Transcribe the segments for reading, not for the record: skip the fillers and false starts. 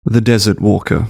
The Desert Walker.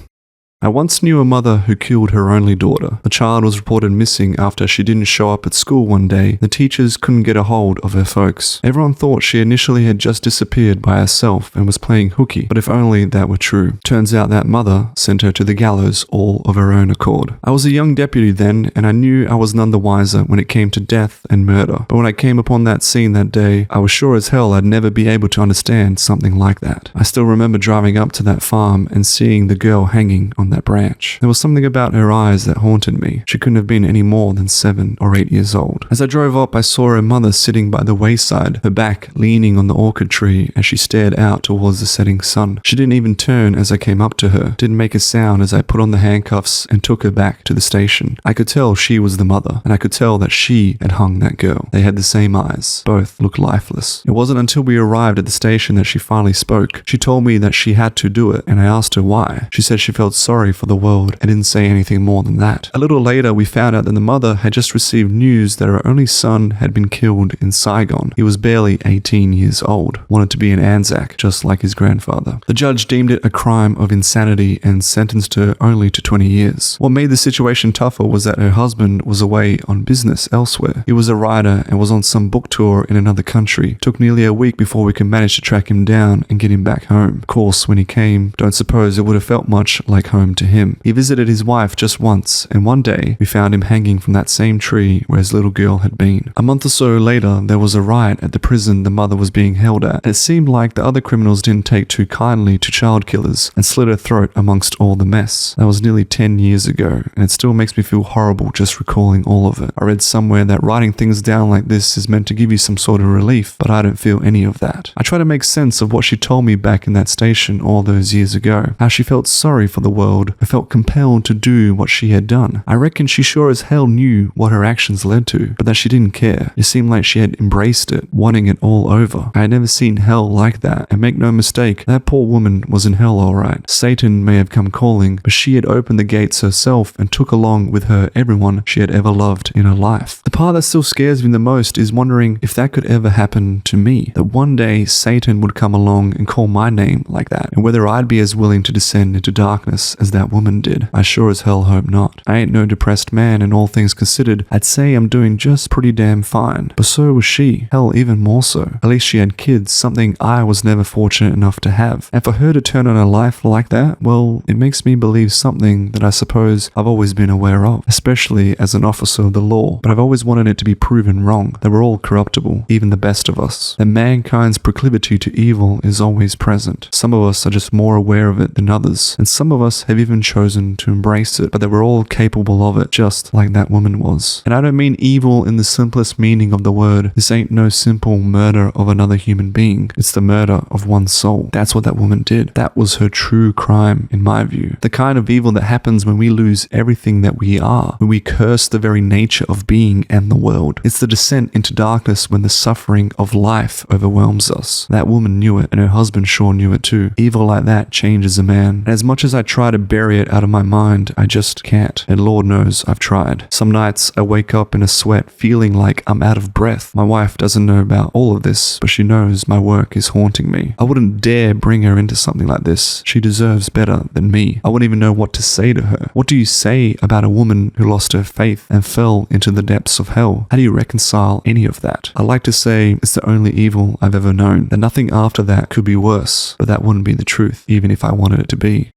I once knew a mother who killed her only daughter. The child was reported missing after she didn't show up at school one day. The teachers couldn't get a hold of her folks. Everyone thought she initially had just disappeared by herself and was playing hooky, but if only that were true. Turns out that mother sent her to the gallows all of her own accord. I was a young deputy then, and I knew I was none the wiser when it came to death and murder. But when I came upon that scene that day, I was sure as hell I'd never be able to understand something like that. I still remember driving up to that farm and seeing the girl hanging on that branch. There was something about her eyes that haunted me. She couldn't have been any more than 7 or 8 years old. As I drove up, I saw her mother sitting by the wayside, her back leaning on the orchid tree as she stared out towards the setting sun. She didn't even turn as I came up to her, didn't make a sound as I put on the handcuffs and took her back to the station. I could tell she was the mother, and I could tell that she had hung that girl. They had the same eyes. Both looked lifeless. It wasn't until we arrived at the station that she finally spoke. She told me that she had to do it, and I asked her why. She said she felt sorry for the world and didn't say anything more than that. A little later, we found out that the mother had just received news that her only son had been killed in Saigon. He was barely 18 years old, wanted to be an Anzac, just like his grandfather. The judge deemed it a crime of insanity and sentenced her only to 20 years. What made the situation tougher was that her husband was away on business elsewhere. He was a writer and was on some book tour in another country. It took nearly a week before we could manage to track him down and get him back home. Of course, when he came, don't suppose it would have felt much like home to him. He visited his wife just once, and one day we found him hanging from that same tree where his little girl had been. A month or so later, there was a riot at the prison the mother was being held at, and it seemed like the other criminals didn't take too kindly to child killers and slit her throat amongst all the mess. That was nearly 10 years ago, and it still makes me feel horrible just recalling all of it. I read somewhere that writing things down like this is meant to give you some sort of relief, but I don't feel any of that. I try to make sense of what she told me back in that station all those years ago, how she felt sorry for the world. I felt compelled to do what she had done. I reckon she sure as hell knew what her actions led to, but that she didn't care. It seemed like she had embraced it, wanting it all over. I had never seen hell like that, and make no mistake, that poor woman was in hell alright. Satan may have come calling, but she had opened the gates herself and took along with her everyone she had ever loved in her life. The part that still scares me the most is wondering if that could ever happen to me, that one day Satan would come along and call my name like that, and whether I'd be as willing to descend into darkness as that woman did. I sure as hell hope not. I ain't no depressed man, and all things considered, I'd say I'm doing just pretty damn fine. But so was she. Hell, even more so. At least she had kids, something I was never fortunate enough to have. And for her to turn on her life like that, well, it makes me believe something that I suppose I've always been aware of, especially as an officer of the law. But I've always wanted it to be proven wrong, that we're all corruptible, even the best of us. That mankind's proclivity to evil is always present. Some of us are just more aware of it than others, and some of us have even chosen to embrace it, but that we're all capable of it, just like that woman was. And I don't mean evil in the simplest meaning of the word. This ain't no simple murder of another human being. It's the murder of one's soul. That's what that woman did. That was her true crime, in my view. The kind of evil that happens when we lose everything that we are, when we curse the very nature of being and the world. It's the descent into darkness when the suffering of life overwhelms us. That woman knew it, and her husband sure knew it too. Evil like that changes a man. And as much as I try to bury it out of my mind, I just can't. And Lord knows I've tried. Some nights I wake up in a sweat feeling like I'm out of breath. My wife doesn't know about all of this, but she knows my work is haunting me. I wouldn't dare bring her into something like this. She deserves better than me. I wouldn't even know what to say to her. What do you say about a woman who lost her faith and fell into the depths of hell? How do you reconcile any of that? I like to say it's the only evil I've ever known, that nothing after that could be worse, but that wouldn't be the truth, even if I wanted it to be.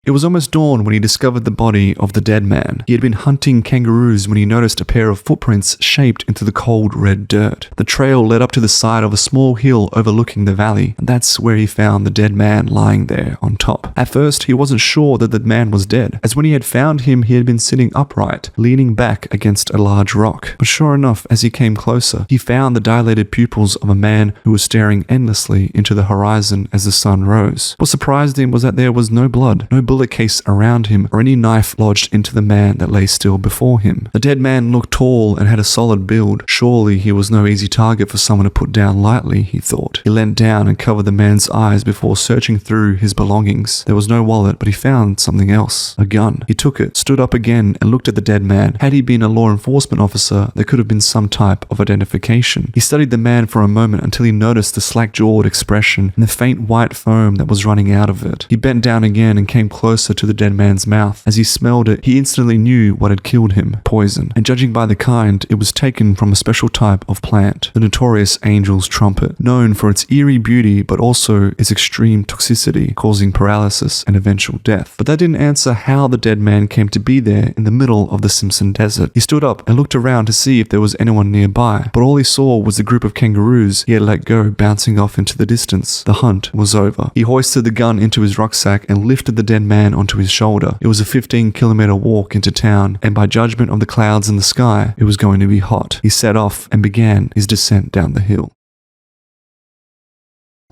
It was almost dawn when he discovered the body of the dead man. He had been hunting kangaroos when he noticed a pair of footprints shaped into the cold red dirt. The trail led up to the side of a small hill overlooking the valley, and that's where he found the dead man lying there on top. At first, he wasn't sure that the man was dead, as when he had found him, he had been sitting upright, leaning back against a large rock. But sure enough, as he came closer, he found the dilated pupils of a man who was staring endlessly into the horizon as the sun rose. What surprised him was that there was no blood bullet case around him or any knife lodged into the man that lay still before him. The dead man looked tall and had a solid build. Surely he was no easy target for someone to put down lightly, he thought. He leant down and covered the man's eyes before searching through his belongings. There was no wallet, but he found something else. A gun. He took it, stood up again, and looked at the dead man. Had he been a law enforcement officer, there could have been some type of identification. He studied the man for a moment until he noticed the slack-jawed expression and the faint white foam that was running out of it. He bent down again and came closer to the dead man's mouth. As he smelled it, he instantly knew what had killed him. Poison. And judging by the kind, it was taken from a special type of plant, the notorious angel's trumpet, known for its eerie beauty but also its extreme toxicity, causing paralysis and eventual death. But that didn't answer how the dead man came to be there in the middle of the Simpson Desert. He stood up and looked around to see if there was anyone nearby, but all he saw was the group of kangaroos he had let go bouncing off into the distance. The hunt was over. He hoisted the gun into his rucksack and lifted the dead man onto his shoulder. It was a 15-kilometer walk into town, and by judgment of the clouds in the sky, it was going to be hot. He set off and began his descent down the hill.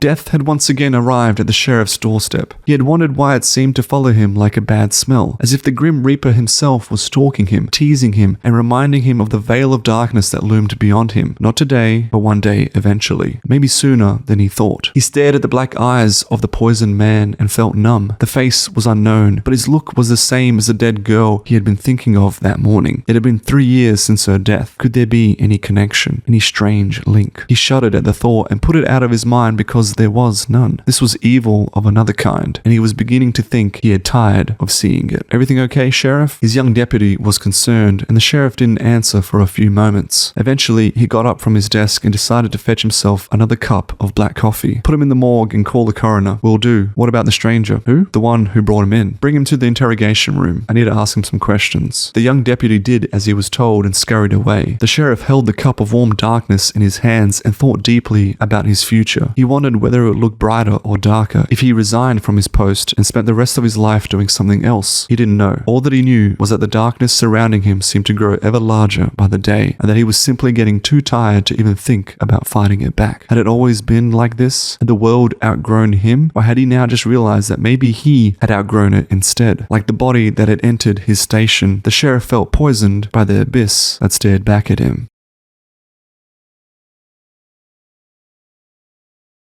Death had once again arrived at the sheriff's doorstep. He had wondered why it seemed to follow him like a bad smell, as if the Grim Reaper himself was stalking him, teasing him, and reminding him of the veil of darkness that loomed beyond him. Not today, but one day eventually. Maybe sooner than he thought. He stared at the black eyes of the poisoned man and felt numb. The face was unknown, but his look was the same as the dead girl he had been thinking of that morning. It had been 3 years since her death. Could there be any connection? Any strange link? He shuddered at the thought and put it out of his mind because there was none. This was evil of another kind, and he was beginning to think he had tired of seeing it. "Everything okay, Sheriff?" His young deputy was concerned, and the sheriff didn't answer for a few moments. Eventually, he got up from his desk and decided to fetch himself another cup of black coffee. "Put him in the morgue and call the coroner." "Will do. What about the stranger?" "Who?" "The one who brought him in. Bring him to the interrogation room. I need to ask him some questions." The young deputy did as he was told and scurried away. The sheriff held the cup of warm darkness in his hands and thought deeply about his future. He wondered whether it would look brighter or darker if he resigned from his post and spent the rest of his life doing something else. He didn't know. All that he knew was that the darkness surrounding him seemed to grow ever larger by the day, and that he was simply getting too tired to even think about fighting it back. Had it always been like this? Had the world outgrown him? Or had he now just realized that maybe he had outgrown it instead? Like the body that had entered his station, the sheriff felt poisoned by the abyss that stared back at him.